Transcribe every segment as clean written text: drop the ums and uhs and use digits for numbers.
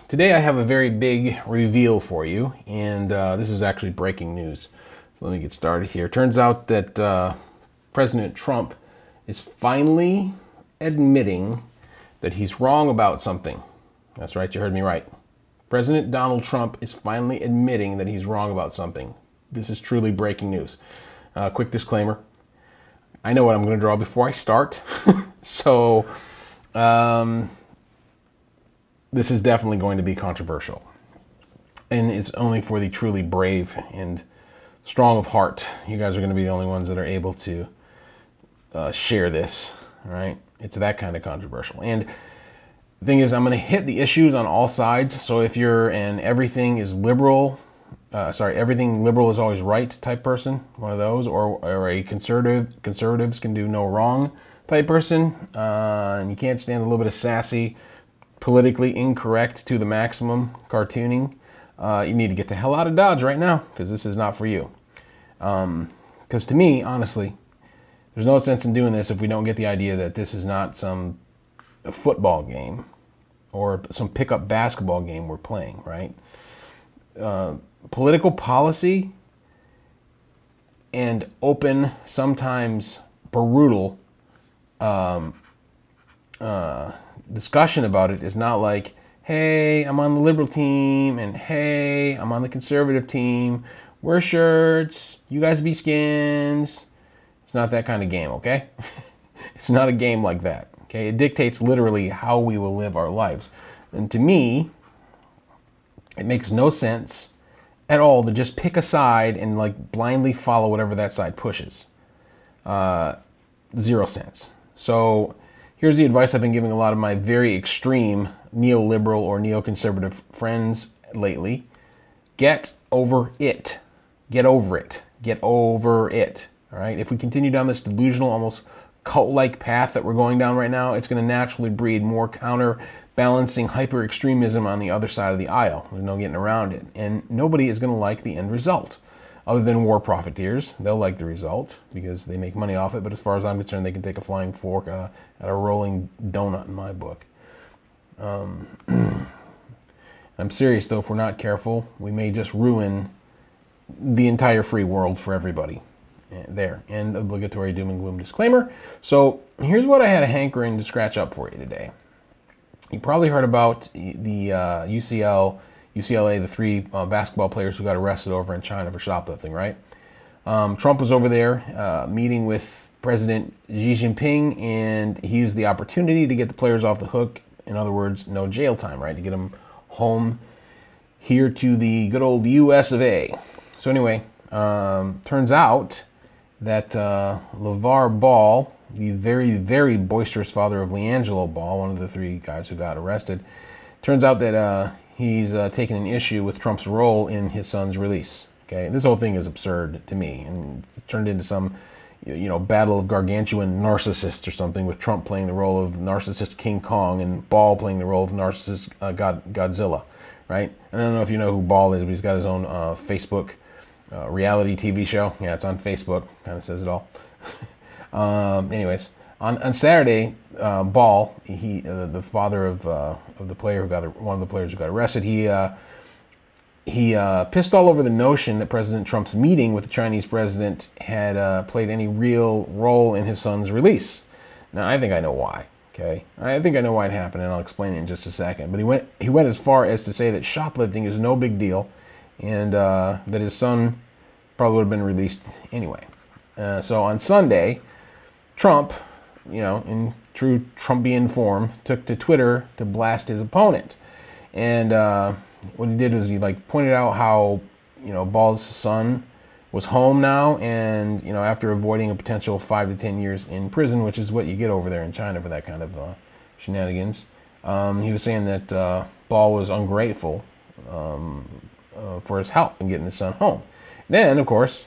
Today I have a very big reveal for you, and this is actually breaking news. So let me get started here. Turns out that President Trump is finally admitting that he's wrong about something. That's right, you heard me right. President Donald Trump is finally admitting that he's wrong about something. This is truly breaking news. Quick disclaimer. I know what I'm going to draw before I start. So, this is definitely going to be controversial. And it's only for the truly brave and strong of heart. You guys are going to be the only ones that are able to share this. All right? It's that kind of controversial. And the thing is, I'm going to hit the issues on all sides. So if you're an everything is liberal, everything liberal is always right type person, one of those, or a conservatives can do no wrong type person, and you can't stand a little bit of sassy, politically incorrect to the maximum cartooning, you need to get the hell out of Dodge right now, because this is not for you. Because to me, honestly, there's no sense in doing this if we don't get the idea that this is not some football game or some pickup basketball game we're playing, right? Political policy and open, sometimes brutal discussion about it is not like, hey, I'm on the liberal team, and hey, I'm on the conservative team. Wear shirts, you guys be skins. It's not that kind of game, okay? It's not a game like that, okay? It dictates literally how we will live our lives. And to me, it makes no sense at all to just pick a side and like blindly follow whatever that side pushes. Zero sense. So here's the advice I've been giving a lot of my very extreme neoliberal or neoconservative friends lately. Get over it. Get over it. Get over it. All right? If we continue down this delusional, almost cult-like path that we're going down right now, it's going to naturally breed more counterbalancing hyper-extremism on the other side of the aisle. There's no getting around it. And nobody is going to like the end result. Other than war profiteers, they'll like the result because they make money off it. But as far as I'm concerned, they can take a flying fork at a rolling donut in my book. I'm serious, though. If we're not careful, we may just ruin the entire free world for everybody. There. And obligatory doom and gloom disclaimer. So here's what I had a hankering to scratch up for you today. You probably heard about the UCLA, the three basketball players who got arrested over in China for shoplifting, right? Trump was over there meeting with President Xi Jinping, and he used the opportunity to get the players off the hook. In other words, no jail time, right? To get them home here to the good old US of A. So anyway, turns out that Lavar Ball, the very, very boisterous father of LeAngelo Ball, one of the three guys who got arrested, turns out that he's taken an issue with Trump's role in his son's release. Okay, this whole thing is absurd to me, and it turned into some, battle of gargantuan narcissists or something, with Trump playing the role of narcissist King Kong and Ball playing the role of narcissist Godzilla, right? And I don't know if you know who Ball is, but he's got his own Facebook reality TV show. Yeah, it's on Facebook. Kind of says it all. Anyways, on Saturday, Ball, the father of the player one of the players who got arrested, he pissed all over the notion that President Trump's meeting with the Chinese president had played any real role in his son's release. Now, I think I know why. Okay, I think I know why it happened, and I'll explain it in just a second. But he went as far as to say that shoplifting is no big deal, and that his son probably would have been released anyway. So on Sunday, Trump, in true Trumpian form, took to Twitter to blast his opponent. And what he did was he pointed out how, Ball's son was home now, and, after avoiding a potential 5 to 10 years in prison, which is what you get over there in China for that kind of shenanigans, he was saying that Ball was ungrateful for his help in getting his son home. Then, of course,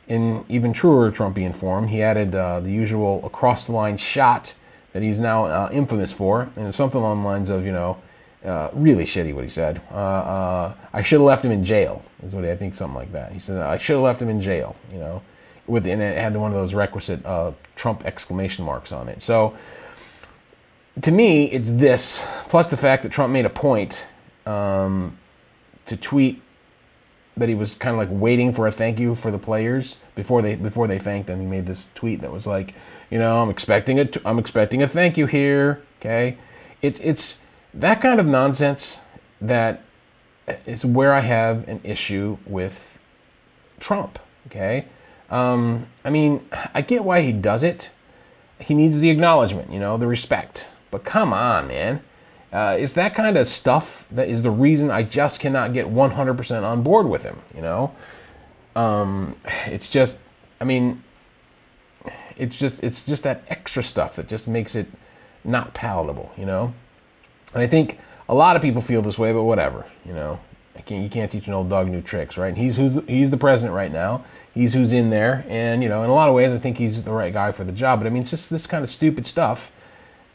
in even truer Trumpian form, he added the usual across-the-line shot that he's now infamous for, and it's something along the lines of, really shitty what he said. I should have left him in jail, is what I think, something like that. He said, I should have left him in jail, and it had one of those requisite Trump exclamation marks on it. So, to me, it's this, plus the fact that Trump made a point to tweet that he was kind of like waiting for a thank you for the players before they thanked him. He made this tweet that was like, I'm expecting a thank you here. Okay, it's that kind of nonsense that is where I have an issue with Trump. Okay, I mean, I get why he does it. He needs the acknowledgement, the respect. But come on, man. It's that kind of stuff that is the reason I just cannot get 100% on board with him, It's just, I mean, it's just that extra stuff that just makes it not palatable, And I think a lot of people feel this way, but whatever, You can't teach an old dog new tricks, right? And he's the president right now. He's who's in there, and in a lot of ways, I think he's the right guy for the job. But I mean, it's just this kind of stupid stuff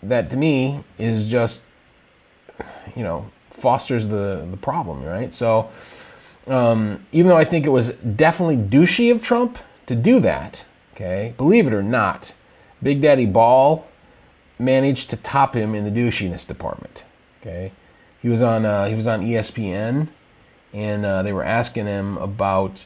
that, to me, is just, fosters the problem, right? So, even though I think it was definitely douchey of Trump to do that, okay, believe it or not, Big Daddy Ball managed to top him in the douchiness department. Okay, he was on ESPN. And they were asking him about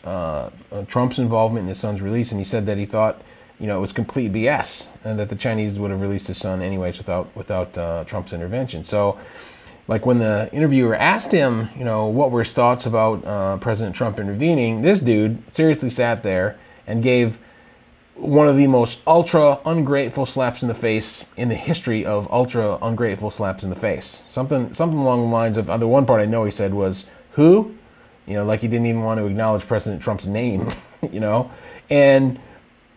Trump's involvement in his son's release, and he said that he thought, it was complete BS, and that the Chinese would have released his son anyways without Trump's intervention. So, like when the interviewer asked him, what were his thoughts about President Trump intervening, this dude seriously sat there and gave one of the most ultra ungrateful slaps in the face in the history of ultra ungrateful slaps in the face. Something along the lines of, the one part I know he said was, "Who?" Like he didn't even want to acknowledge President Trump's name, and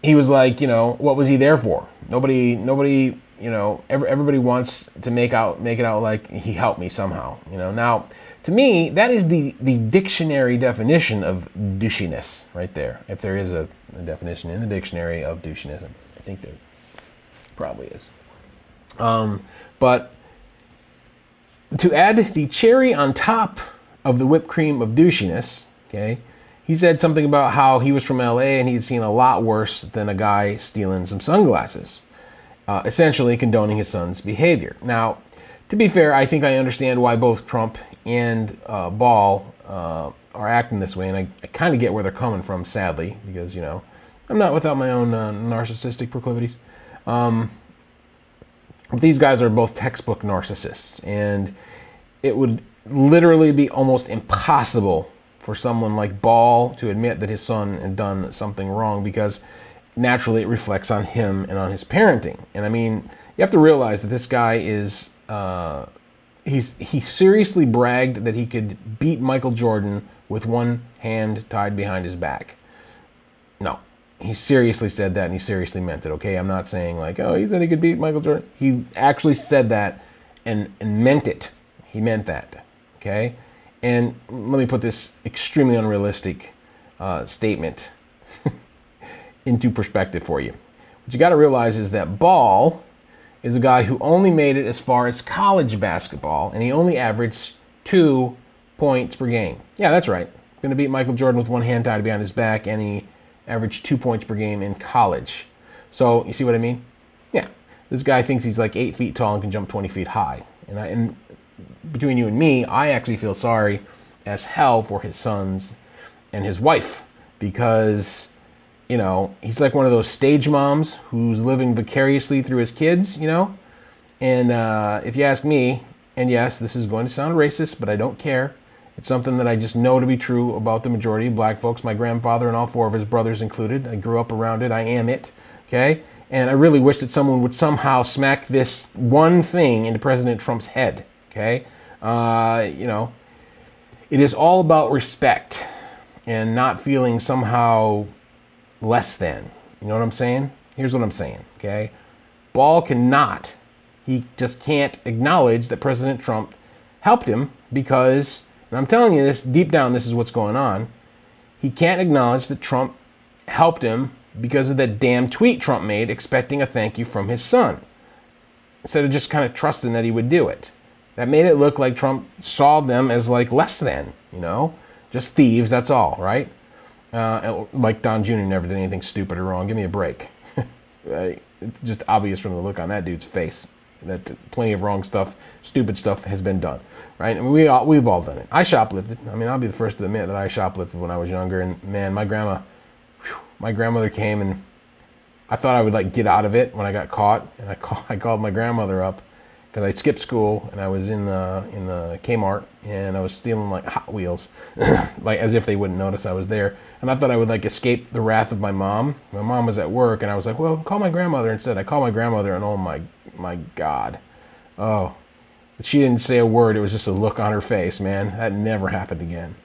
he was like, what was he there for? Nobody, everybody wants to make it out like he helped me somehow, Now, to me, that is the dictionary definition of douchiness right there. If there is a definition in the dictionary of douchiness, I think there probably is. But to add the cherry on top of the whipped cream of douchiness, okay, he said something about how he was from LA and he'd seen a lot worse than a guy stealing some sunglasses, essentially condoning his son's behavior. Now, to be fair, I think I understand why both Trump and Ball are acting this way, and I kind of get where they're coming from, sadly, because, I'm not without my own narcissistic proclivities. But these guys are both textbook narcissists, and it would literally be almost impossible for someone like Ball to admit that his son had done something wrong, because naturally it reflects on him and on his parenting. And I mean, you have to realize that this guy is, he seriously bragged that he could beat Michael Jordan with one hand tied behind his back. No, he seriously said that, and he seriously meant it, okay? I'm not saying like, oh, he said he could beat Michael Jordan. He actually said that and meant it. He meant that. Okay, and let me put this extremely unrealistic statement into perspective for you. What you got to realize is that Ball is a guy who only made it as far as college basketball, and he only averaged 2 points per game. Yeah, that's right. Going to beat Michael Jordan with one hand tied behind his back, and he averaged 2 points per game in college. So, you see what I mean? Yeah, this guy thinks he's like 8 feet tall and can jump 20 feet high. And between you and me, I actually feel sorry as hell for his sons and his wife, because, he's like one of those stage moms who's living vicariously through his kids, And if you ask me, and yes, this is going to sound racist, but I don't care. It's something that I just know to be true about the majority of black folks, my grandfather and all 4 of his brothers included. I grew up around it. I am it, okay? And I really wish that someone would somehow smack this one thing into President Trump's head. Okay, it is all about respect and not feeling somehow less than. You know what I'm saying? Here's what I'm saying, okay? Ball cannot, he just can't acknowledge that President Trump helped him because, and I'm telling you this, deep down this is what's going on, he can't acknowledge that Trump helped him because of that damn tweet Trump made expecting a thank you from his son, instead of just kind of trusting that he would do it. That made it look like Trump saw them as like less than, just thieves, that's all, right? Like Don Jr. never did anything stupid or wrong. Give me a break. It's just obvious from the look on that dude's face. that plenty of wrong stuff, stupid stuff has been done, right? I mean, we've all done it. I shoplifted. I mean, I'll be the first to admit that I shoplifted when I was younger. And man, my grandmother came, and I thought I would like get out of it when I got caught. And I called my grandmother up because I skipped school and I was in the Kmart and I was stealing like Hot Wheels, like as if they wouldn't notice I was there. And I thought I would like escape the wrath of my mom. My mom was at work and I was like, well, call my grandmother instead. I called my grandmother and oh my God. Oh, she didn't say a word. It was just a look on her face, man. That never happened again.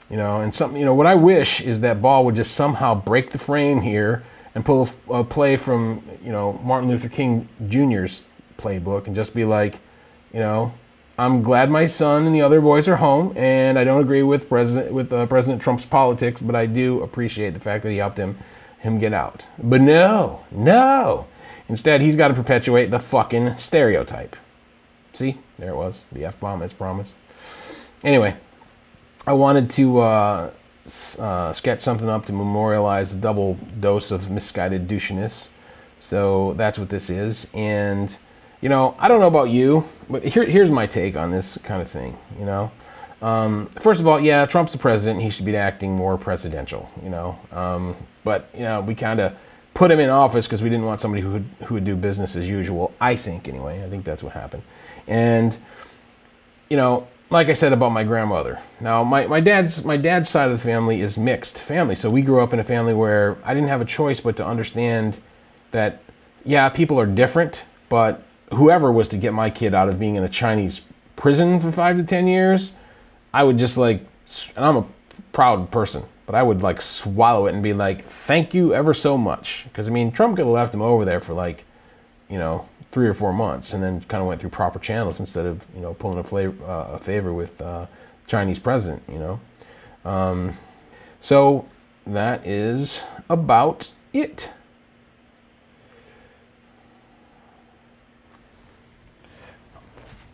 You know, and something, you know, what I wish is that ball would just somehow break the frame here and pull a play from, you know, Martin Luther King Jr.'s playbook and just be like, you know, I'm glad my son and the other boys are home, and I don't agree with President Trump's politics, but I do appreciate the fact that he helped him get out. But no. Instead, he's got to perpetuate the fucking stereotype. See, there it was, the F-bomb as promised. Anyway, I wanted to sketch something up to memorialize the double dose of misguided douchiness. So that's what this is, and you know, I don't know about you, but here's my take on this kind of thing, you know. First of all, yeah, Trump's the president. He should be acting more presidential, you know. But, you know, we kind of put him in office because we didn't want somebody who would do business as usual, I think, anyway. I think that's what happened. And, you know, like I said about my grandmother. Now, my dad's side of the family is mixed family. So we grew up in a family where I didn't have a choice but to understand that, yeah, people are different, but whoever was to get my kid out of being in a Chinese prison for 5 to 10 years, I would just like, and I'm a proud person, but I would like swallow it and be like, thank you ever so much. Because I mean, Trump could have left him over there for like, you know, 3 or 4 months and then kind of went through proper channels instead of, you know, pulling a favor with Chinese president, you know. So that is about it.